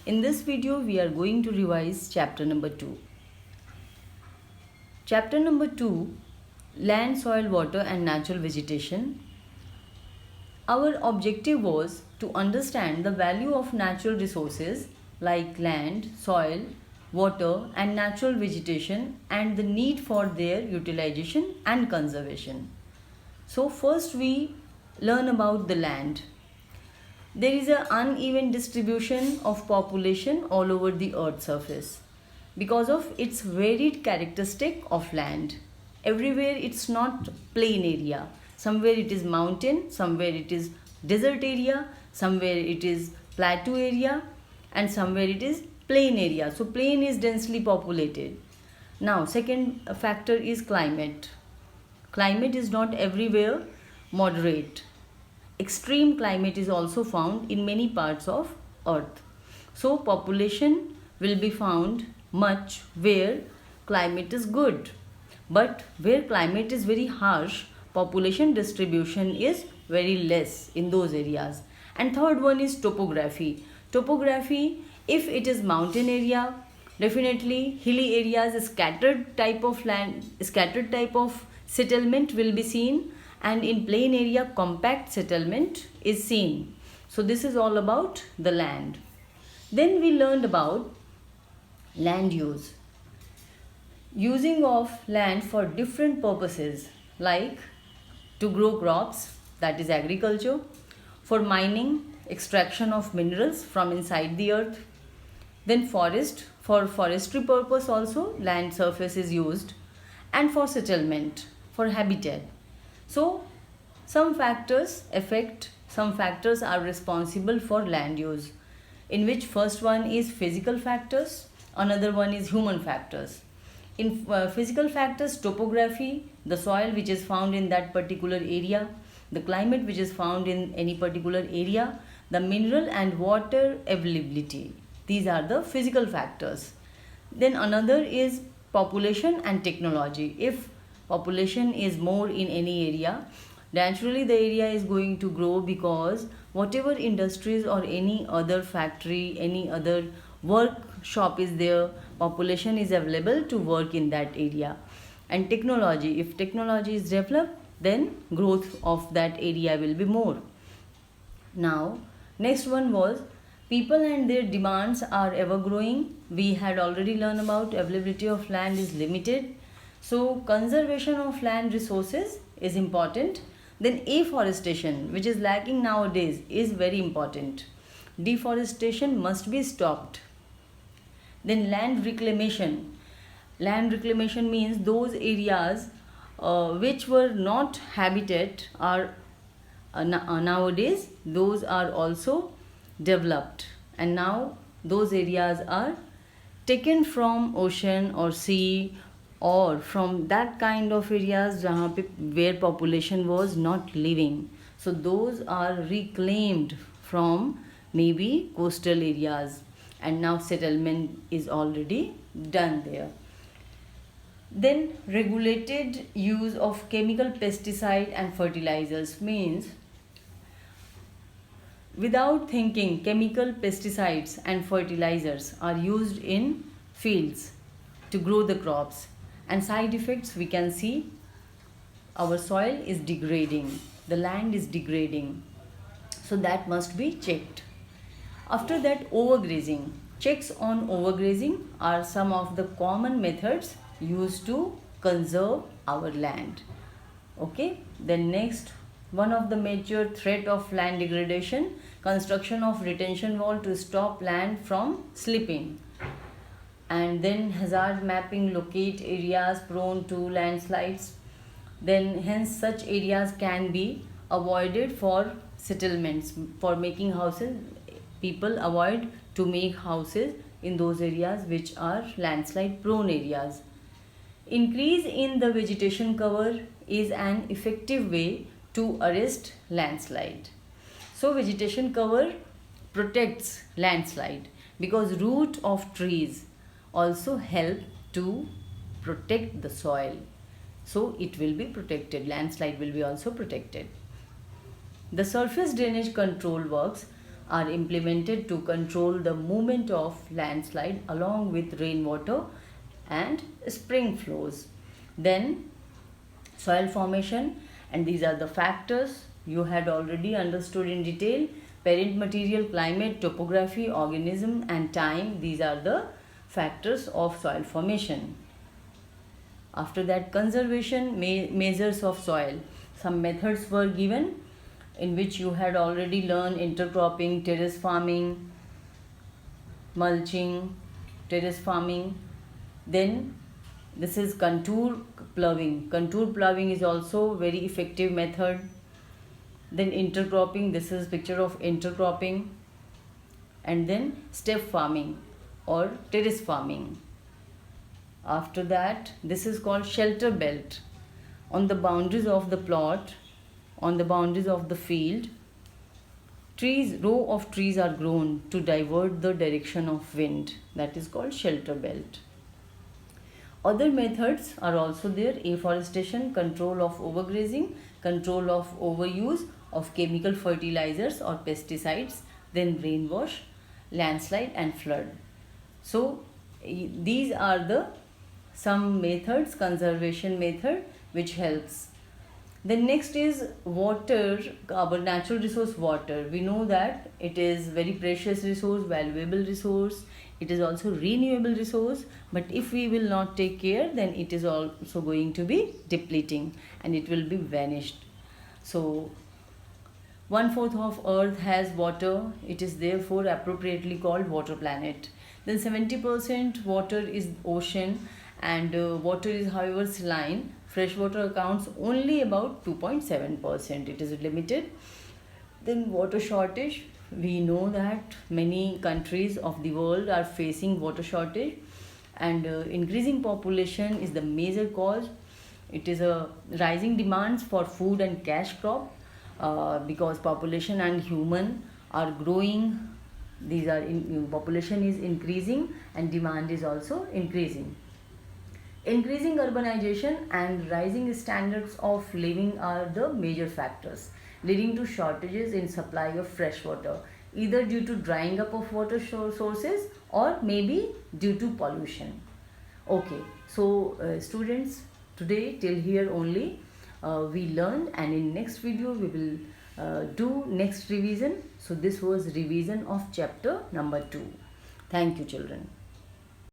In this video, we are going to revise chapter number 2. Chapter number 2, Land, Soil, Water and Natural Vegetation. Our objective was to understand the value of natural resources like land, soil, water and natural vegetation and the need for their utilization and conservation. So first we learn about the land. There is an uneven distribution of population all over the earth's surface because of its varied characteristic of land. Everywhere it's not plain area. Somewhere it is mountain, somewhere it is desert area, somewhere it is plateau area and somewhere it is plain area. So plain is densely populated. Now second factor is climate. Climate is not everywhere moderate. Extreme climate is also found in many parts of earth. So population will be found much where climate is good. But where climate is very harsh, population distribution is very less in those areas. And third one is topography. Topography, if it is mountain area, definitely hilly areas, scattered type of land, scattered type of settlement will be seen, and in plain area compact settlement is seen. So this is all about the land. Then we learned about land use. Using of land for different purposes like to grow crops, that is agriculture, for mining, extraction of minerals from inside the earth. Then forest, for forestry purpose also land surface is used, and for settlement, for habitat. So some factors are responsible for land use, in which first one is physical factors, another one is human factors. In physical factors, topography, the soil which is found in that particular area, the climate which is found in any particular area, the mineral and water availability. These are the physical factors. Then another is population and technology. If population is more in any area, naturally the area is going to grow because whatever industries or any other factory, any other workshop is there, population is available to work in that area. And technology, if technology is developed, then growth of that area will be more. Now next one was people and their demands are ever growing. We had already learned about availability of land is limited. So conservation of land resources is important. Then afforestation, which is lacking nowadays, is very important. Deforestation must be stopped. Then land reclamation. Land reclamation means those areas which were not habitat are nowadays those are also developed, and now those areas are taken from ocean or sea or from that kind of areas where population was not living. So those are reclaimed from maybe coastal areas, and now settlement is already done there. Then regulated use of chemical pesticide and fertilizers means without thinking chemical pesticides and fertilizers are used in fields to grow the crops, and side effects we can see our soil is degrading, the land is degrading, so that must be checked. After that, overgrazing. Checks on overgrazing are some of the common methods used to conserve our land. Okay, then next, one of the major threat of land degradation, construction of retention wall to stop land from slipping. And then hazard mapping, locate areas prone to landslides. Then hence such areas can be avoided for settlements, for making houses. People avoid to make houses in those areas which are landslide prone areas. Increase in the vegetation cover is an effective way to arrest landslide. So vegetation cover protects landslide because root of trees also help to protect the soil. So it will be protected, landslide will be also protected. The surface drainage control works are implemented to control the movement of landslide along with rainwater and spring flows. Then soil formation, and these are the factors you had already understood in detail: parent material, climate, topography, organism and time. These are the factors of soil formation. After that, conservation measures of soil. Some methods were given in which you had already learned: intercropping, terrace farming, mulching, terrace farming. Then this is contour ploughing. Contour ploughing is also very effective method. Then intercropping, this is picture of intercropping. And then step farming or terrace farming. After that, this is called shelter belt. On the boundaries of the plot, on the boundaries of the field, row of trees are grown to divert the direction of wind. That is called shelter belt. Other methods are also there: afforestation, control of overgrazing, control of overuse of chemical fertilizers or pesticides, then rainwash, landslide and flood. So these are the some methods, conservation method, which helps. The next is water, our natural resource water. We know that it is very precious resource, valuable resource. It is also renewable resource, but if we will not take care, then it is also going to be depleting and it will be vanished. So 1/4 of earth has water. It is therefore appropriately called water planet. Then 70% water is ocean, and water is however saline. Freshwater accounts only about 2.7%. It is limited. Then water shortage. We know that many countries of the world are facing water shortage, and increasing population is the major cause. It is a rising demands for food and cash crop, because population and human are growing. These are population is increasing and demand is also increasing. Increasing urbanization and rising standards of living are the major factors leading to shortages in supply of fresh water, either due to drying up of water sources or maybe due to pollution. Okay, so students, today till here only we learned, and in next video we will do next revision. So this was revision of chapter number 2. Thank you, children.